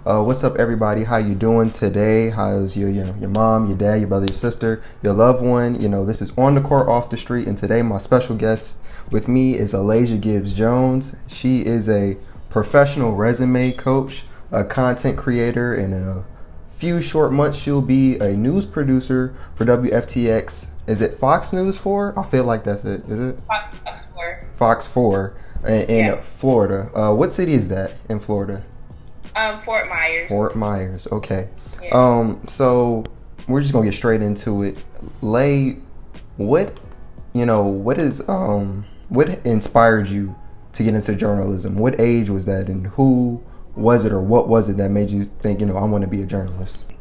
What's up, everybody? How you doing today? How's your mom, your dad, your brother, your sister, your loved one? This is On the Court, Off the Street, and today my special guest with me is Elaijah Gibbs-Jones. She is a professional resume coach, a content creator, and in a few short months she'll be a news producer for WFTX. Is it Fox News 4? I feel like that's it. Is it? Fox 4. Fox 4 in Florida. What city is that in Florida? Fort Myers. Fort Myers. Okay. Yeah. So we're just gonna get straight into it. Lay, what inspired you to get into journalism? What age was that, and who was it, or what was it that made you think, I want to be a journalist?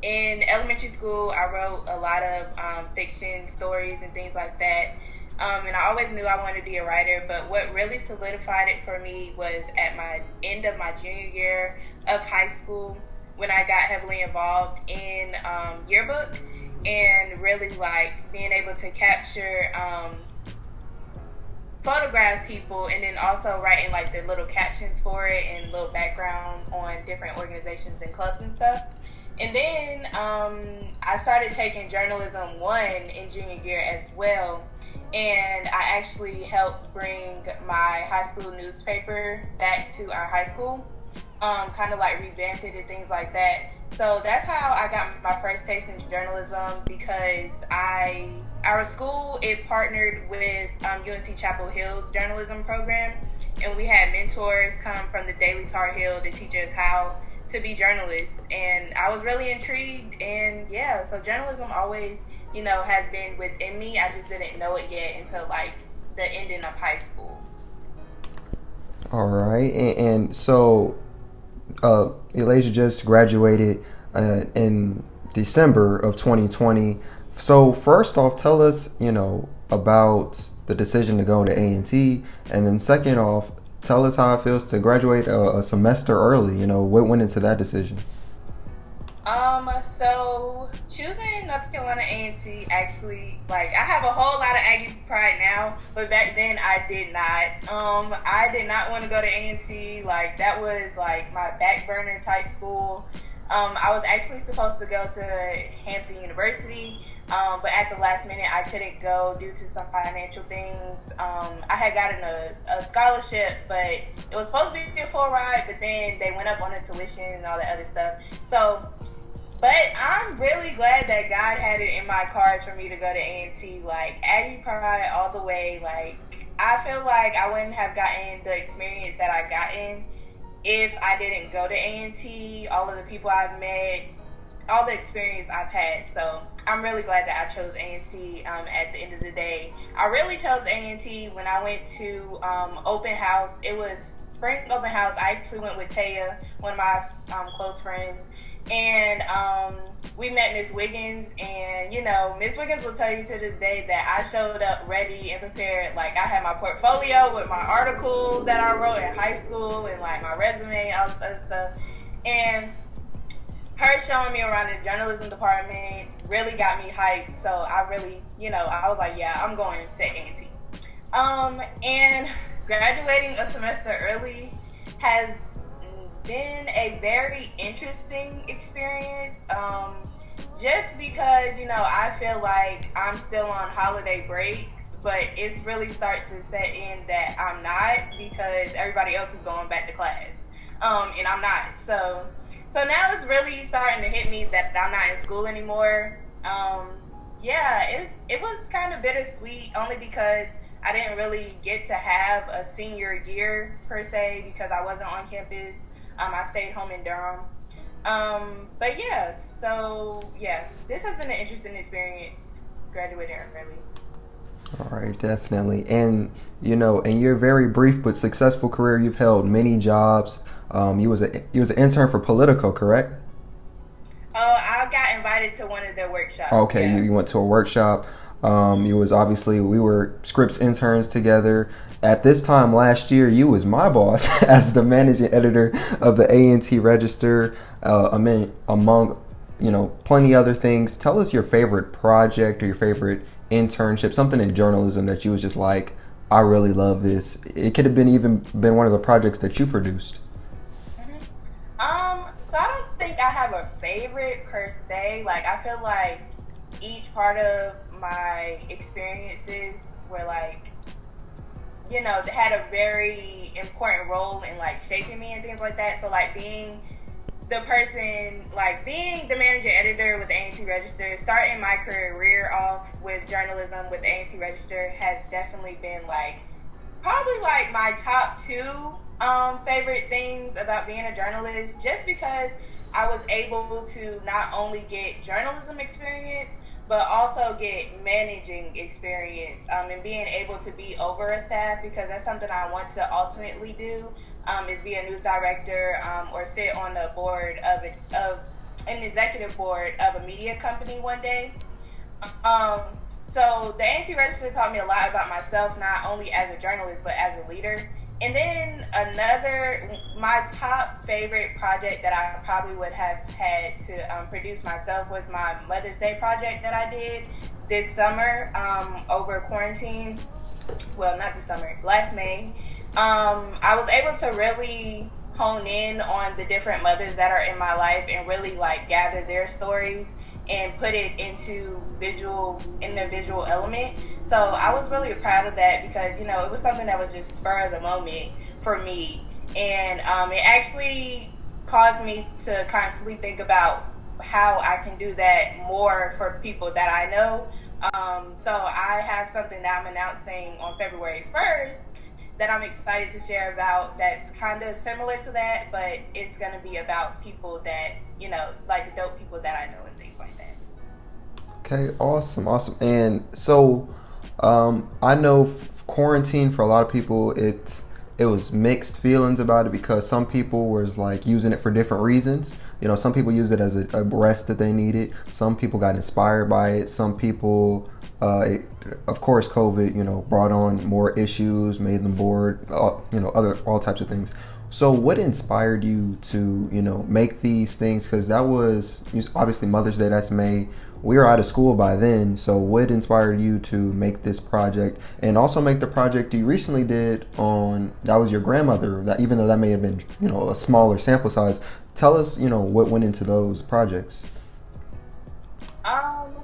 In elementary school, I wrote a lot of fiction stories and things like that. And I always knew I wanted to be a writer, but what really solidified it for me was at my end of my junior year of high school, when I got heavily involved in yearbook and really like being able to capture, photograph people, and then also writing like the little captions for it and little background on different organizations and clubs and stuff. And then I started taking journalism 1 in junior year as well. And I actually helped bring my high school newspaper back to our high school, kind of like revamped it and things like that. So that's how I got my first taste in journalism, because our school, it partnered with UNC Chapel Hill's journalism program. And we had mentors come from the Daily Tar Heel to teach us how to be journalists. And I was really intrigued. And yeah, so journalism always has been within me. I just didn't know it yet until like the ending of high school. All right, and so Elaijah just graduated in December of 2020. So first off, tell us, about the decision to go to A&T, and then second off, tell us how it feels to graduate a semester early. What went into that decision? So choosing North Carolina A&T, actually, like, I have a whole lot of Aggie pride now, but back then I did not. I did not want to go to A&T. Like, that was like my back burner type school. I was actually supposed to go to Hampton University, but at the last minute I couldn't go due to some financial things. I had gotten a scholarship, but it was supposed to be a full ride, but then they went up on the tuition and all that other stuff. But I'm really glad that God had it in my cards for me to go to A&T. Like, Aggie pride all the way. Like, I feel like I wouldn't have gotten the experience that I gotten if I didn't go to A&T. All of the people I've met, all the experience I've had. So I'm really glad that I chose A&T at the end of the day. I really chose A&T when I went to open house. It was spring open house. I actually went with Taya, one of my close friends. And we met Miss Wiggins, and Miss Wiggins will tell you to this day that I showed up ready and prepared. Like, I had my portfolio with my articles that I wrote in high school and like my resume, all this other stuff. And her showing me around the journalism department really got me hyped. So I really, I was like, yeah, I'm going to A&T. And graduating a semester early has been a very interesting experience, just because I feel like I'm still on holiday break, but it's really starting to set in that I'm not, because everybody else is going back to class, and I'm not. So now it's really starting to hit me that I'm not in school anymore. It was kind of bittersweet, only because I didn't really get to have a senior year per se, because I wasn't on campus. I stayed home in Durham. But yeah, this has been an interesting experience, graduating early. All right, definitely. And, in your very brief but successful career, you've held many jobs. You was an intern for Politico, correct? I got invited to one of their workshops. Okay, yeah. you went to a workshop. We were Scripps interns together. At this time last year, you was my boss as the managing editor of the A&T Register, among plenty other things. Tell us your favorite project or your favorite internship, something in journalism that you was just like, I really love this. It could have been one of the projects that you produced. So have a favorite per se. Like, I feel like each part of my experiences were like, you know, they had a very important role in like shaping me and things like that. So like being the person, like being the managing editor with the A&T Register, starting my career off with journalism with the A&T Register has definitely been like probably like my top two favorite things about being a journalist, just because I was able to not only get journalism experience but also get managing experience and being able to be over a staff, because that's something I want to ultimately do, is be a news director or sit on the board of an executive board of a media company one day. Um, so the A&T Register taught me a lot about myself, not only as a journalist, but as a leader. And then my top favorite project that I probably would have had to produce myself was my Mother's Day project that I did this summer over quarantine. Well, not this summer, last May. I was able to really hone in on the different mothers that are in my life and really like gather their stories and put it into the visual element. So I was really proud of that, because, you know, it was something that was just spur of the moment for me. And it actually caused me to constantly think about how I can do that more for people that I know. So I have something that I'm announcing on February 1st that I'm excited to share about, that's kind of similar to that, but it's going to be about people that, you know, like the dope people that I know and things like that. Okay, awesome. And so, I know quarantine for a lot of people, it was mixed feelings about it, because some people was like using it for different reasons. You know, some people use it as a rest that they needed. Some people got inspired by it. Some people, of course, COVID, you know, brought on more issues, made them bored, you know, all types of things. So what inspired you to, you know, make these things? Because that was obviously Mother's Day, that's May. We were out of school by then. So what inspired you to make this project, and also make the project you recently did that was your grandmother, that even though that may have been, you know, a smaller sample size, tell us, you know, what went into those projects.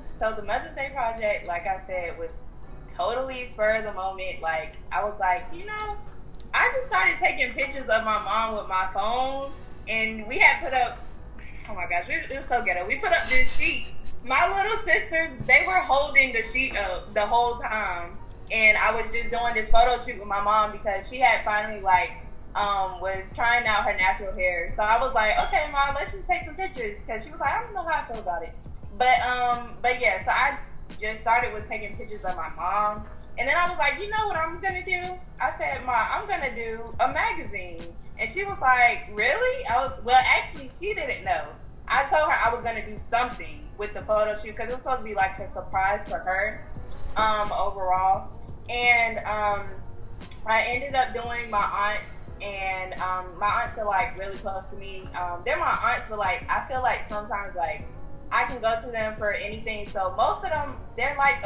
So the Mother's Day project, like I said, was totally spur of the moment. Like, I was like, you know, I just started taking pictures of my mom with my phone, and we had put up, oh my gosh, it was so ghetto. We put up this sheet. My little sisters, they were holding the sheet up the whole time, and I was just doing this photo shoot with my mom, because she had finally was trying out her natural hair. So I was like, okay, Mom, let's just take some pictures, because she was like, I don't know how I feel about it. But yeah, so I just started with taking pictures of my mom. And then I was like, you know what I'm going to do? I said, Ma, I'm going to do a magazine. And she was like, really? Well, actually, she didn't know. I told her I was going to do something with the photo shoot, because it was supposed to be like a surprise for her overall. And I ended up doing my aunts. And my aunts are like really close to me. They're my aunts, but like I feel like sometimes like I can go to them for anything. So most of them, they're like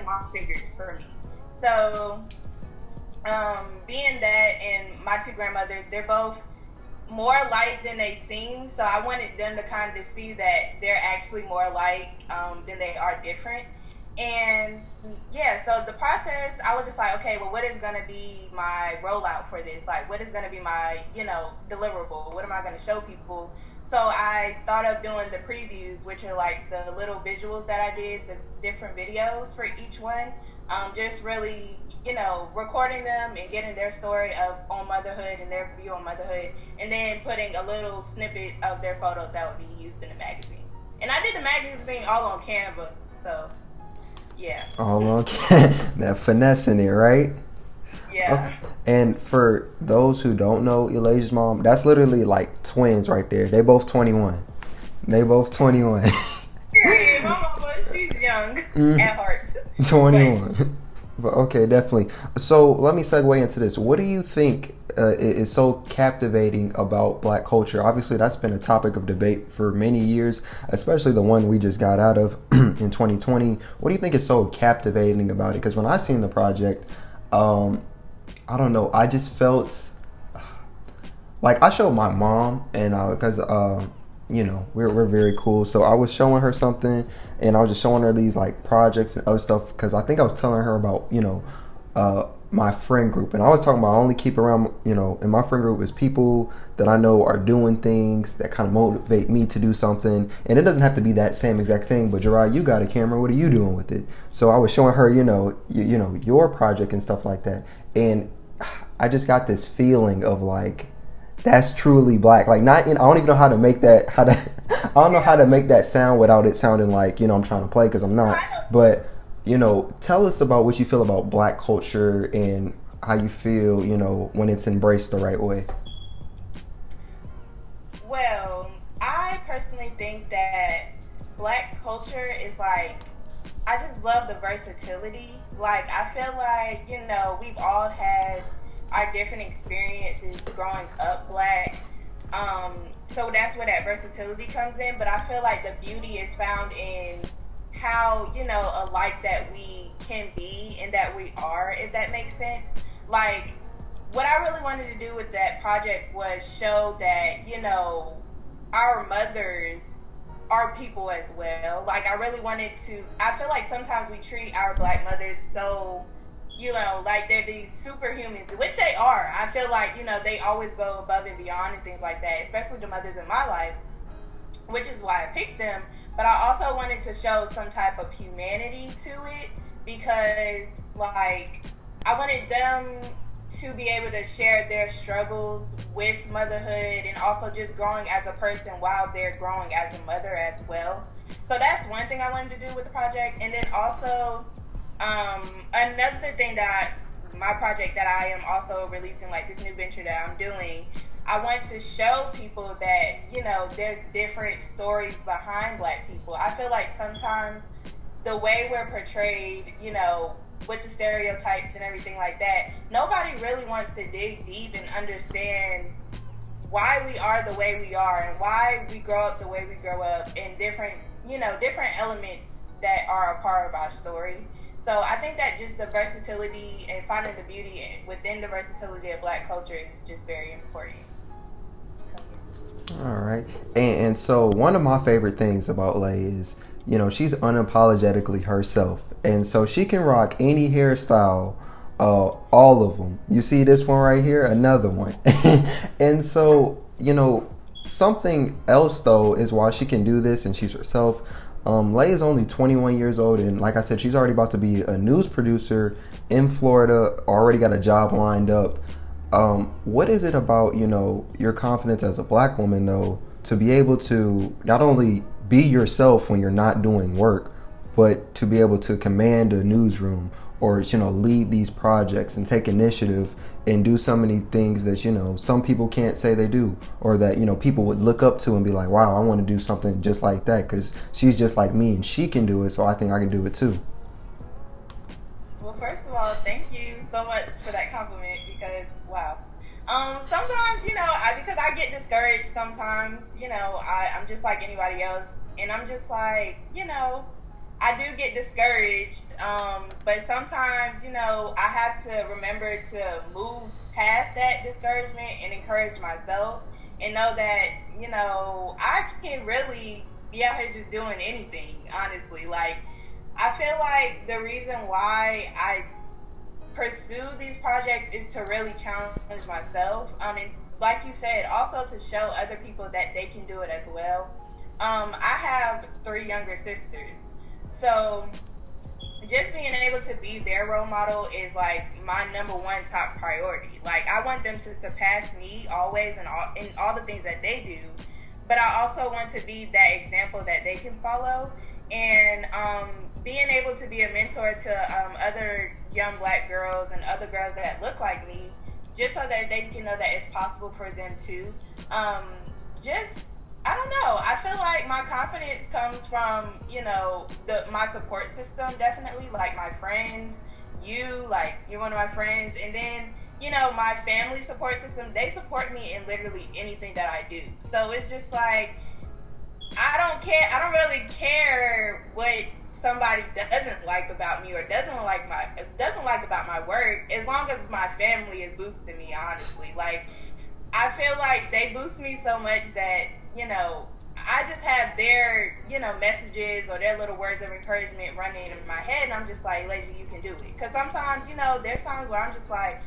mom figures for me. So being that, and my two grandmothers, they're both more alike than they seem. So I wanted them to kind of see that they're actually more alike than they are different. And yeah, so the process, I was just like, okay, well, what is going to be my rollout for this? Like, what is going to be my, you know, deliverable? What am I going to show people? So I thought of doing the previews, which are like the little visuals that I did, the different videos for each one. Just really, you know, recording them and getting their story on motherhood and their view on motherhood, and then putting a little snippets of their photos that would be used in the magazine. And I did the magazine all on Canva, so yeah. All on that finessing it, right? Yeah. Okay. And for those who don't know Elijah's mom, that's literally like twins right there. They both 21. They both 21. Period. My mama, she's young at heart. 21. But okay, definitely. So let me segue into this. What do you think is so captivating about Black culture? Obviously, that's been a topic of debate for many years, especially the one we just got out of in 2020. What do you think is so captivating about it? Because when I seen the project, I don't know, I just felt like I showed my mom, and because we're very cool. So I was showing her something, and I was just showing her these like projects and other stuff because I think I was telling her about my friend group, and I was talking about I only keep around in my friend group is people that I know are doing things that kind of motivate me to do something, and it doesn't have to be that same exact thing. But Gerard, you got a camera. What are you doing with it? So I was showing her your project and stuff like that, and I just got this feeling of like that's truly black. Like not in, I don't even know how to make that I don't know how to make that sound without it sounding like I'm trying to play because I'm not. But tell us about what you feel about black culture and how you feel when it's embraced the right way. Well, I personally think that black culture is like, I just love the versatility. Like, I feel like, we've all had our different experiences growing up black. So that's where that versatility comes in. But I feel like the beauty is found in how, alike that we can be and that we are, if that makes sense. Like, what I really wanted to do with that project was show that, our mothers are people as well. Like, I really wanted to, I feel like sometimes we treat our black mothers so, like they're these superhumans, which they are. I feel like, they always go above and beyond and things like that, especially the mothers in my life, which is why I picked them. But I also wanted to show some type of humanity to it because, like, I wanted them to be able to share their struggles with motherhood and also just growing as a person while they're growing as a mother as well. So that's one thing I wanted to do with the project. And then also, another thing that my project that I am also releasing, like this new venture that I'm doing, I want to show people that, there's different stories behind black people. I feel like sometimes the way we're portrayed, with the stereotypes and everything like that, nobody really wants to dig deep and understand why we are the way we are and why we grow up the way we grow up and different elements that are a part of our story. So I think that just the versatility and finding the beauty within the versatility of black culture is just very important. All right. And so one of my favorite things about Lay is, she's unapologetically herself. And so she can rock any hairstyle, all of them. You see this one right here, another one. And so, something else though is why she can do this and she's herself. Lay is only 21 years old, and like I said, she's already about to be a news producer in Florida, already got a job lined up. What is it about, your confidence as a black woman, though, to be able to not only be yourself when you're not doing work, but to be able to command a newsroom or, lead these projects and take initiative and do so many things that, some people can't say they do, or that, people would look up to and be like, wow, I want to do something just like that because she's just like me and she can do it, so I think I can do it too. Well, first of all, thank you so much for that compliment because, wow. Sometimes, because I get discouraged sometimes, I'm just like anybody else. And I'm just like, I do get discouraged. But sometimes, I have to remember to move past that discouragement and encourage myself and know that, I can really be out here just doing anything, honestly. Like, I feel like the reason why I pursue these projects is to really challenge myself. And like you said, also to show other people that they can do it as well. I have 3 younger sisters. So just being able to be their role model is like my number one top priority. Like, I want them to surpass me always in all the things that they do. But I also want to be that example that they can follow. And being able to be a mentor to other young black girls and other girls that look like me, just so that they can know that it's possible for them too. I don't know. I feel like my confidence comes from, my support system, definitely. Like my friends, you're one of my friends. And then, my family support system, they support me in literally anything that I do. So it's just like, I don't really care what somebody doesn't like about me or doesn't like about my work, as long as my family is boosting me, honestly. Like, I feel like they boost me so much that, I just have their, messages or their little words of encouragement running in my head, and I'm just like, Elaijah, you can do it. Because sometimes, there's times where I'm just like,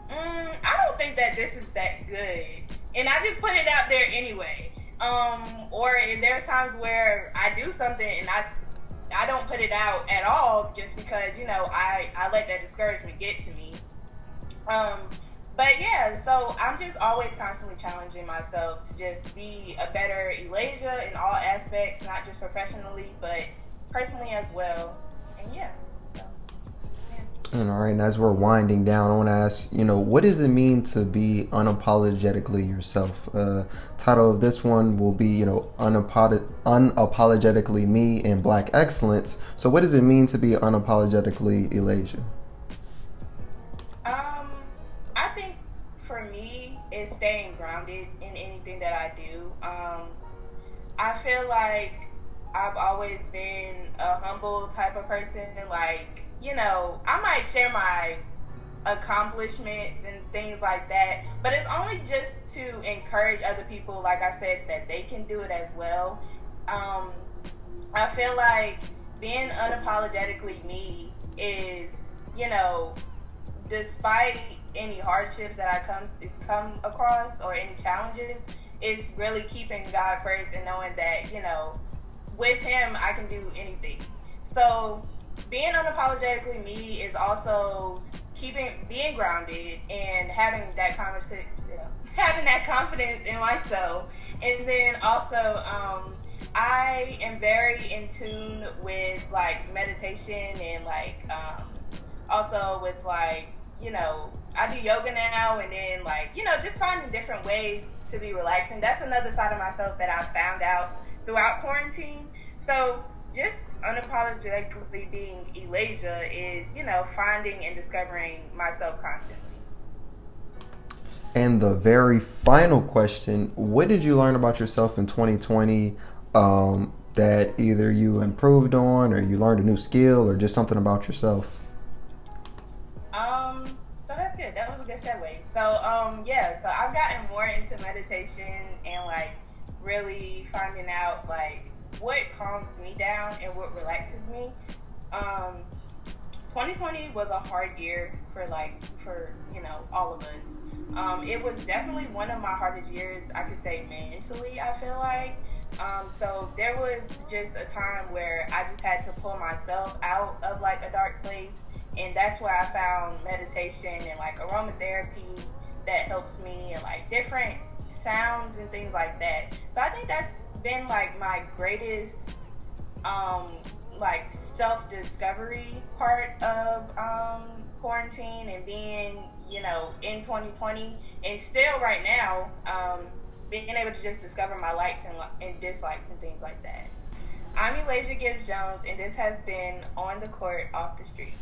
I don't think that this is that good, and I just put it out there anyway. Or there's times where I do something and I don't put it out at all just because, I let that discouragement get to me. But yeah, so I'm just always constantly challenging myself to just be a better Elaijah in all aspects, not just professionally, but personally as well. And yeah, so, yeah. And all right, and as we're winding down, I want to ask, what does it mean to be unapologetically yourself? Title of this one will be, unapologetically me and Black excellence. So what does it mean to be unapologetically Elaijah? I think for me, it's staying grounded in anything that I do. I feel like I've always been a humble type of person. Like, I might share my accomplishments and things like that, but it's only just to encourage other people, like I said, that they can do it as well. I feel like being unapologetically me is, despite any hardships that I come across or any challenges, it's really keeping God first and knowing that, with Him I can do anything. So being unapologetically me is also being grounded and having that confidence in myself. And then also, I am very in tune with like meditation and like also with like, I do yoga now, and then like, just finding different ways to be relaxing. That's another side of myself that I found out throughout quarantine. So just unapologetically being Elaijah is, finding and discovering myself constantly. And the very final question, what did you learn about yourself in 2020 that either you improved on or you learned a new skill or just something about yourself? So that's good. That was a good segue. So, so I've gotten more into meditation and like really finding out like what calms me down and what relaxes me. 2020 was a hard year for all of us. It was definitely one of my hardest years, I could say, mentally, I feel like. So there was just a time where I just had to pull myself out of like a dark place, and that's where I found meditation and like aromatherapy that helps me, and like different sounds and things like that. So I think that's been like my greatest like self-discovery part of quarantine and being in 2020, and still right now being able to just discover my likes and dislikes and things like that. I'm Elaijah Gibbs-Jones, and this has been On the Court, Off the Street.